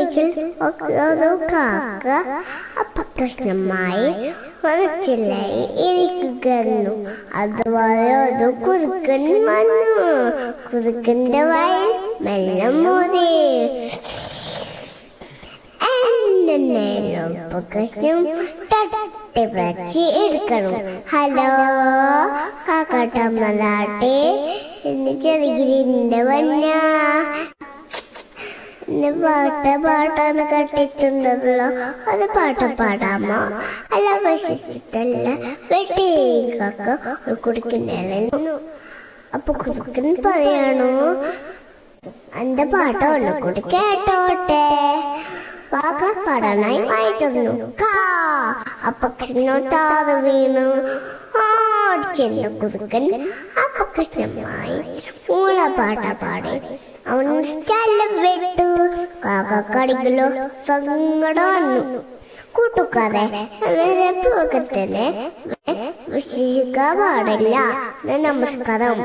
ഒരിക്കൽ ഒരു കാക്ക അപകർഷണമായി മനസ്സിലായി ഇരിക്കുന്നു. അതുപോലെ ഒരു കുറുക്കൻ വന്നു. കുറുക്കന്റെ വായിൽ വെള്ളം മൂടി. പ്രശ്നം തട്ടിപ്പറിച്ച് എടുക്കണം. ഹലോ കാക്കട്ടമ്മലാട്ടെ, എന്ന് ചെറുകിരിന്റെ വന്ന പാട്ടാണ് കട്ടിട്ടുണ്ടല്ലോ. അത് പാട്ട് പാടാമോ? അല്ല, വശിച്ചിട്ടല്ല, വെട്ടിക്കൊക്കെ ഒരു കുടിക്കുന്ന. അപ്പൊ കുറുക്കൻ പറയാണോ, എന്റെ പാട്ട് ഒന്നുകൂടി കേട്ടോട്ടെ. കാക്ക പാടാനായി വായിക്കുന്നു. അപകർഷണ താറ് വീണു. ചെന്ന കുറുക്കൻ അപകർഷണമായി പാട്ട പാടി. അവൻ സ്ഥലം വിട്ടു. കാക്ക കടിക്കലോ സങ്കടം വന്നു. കൂട്ടുകാരെ, പോകത്തിന് വിശ്വസിക്കാൻ പാടില്ല. നമസ്കാരം.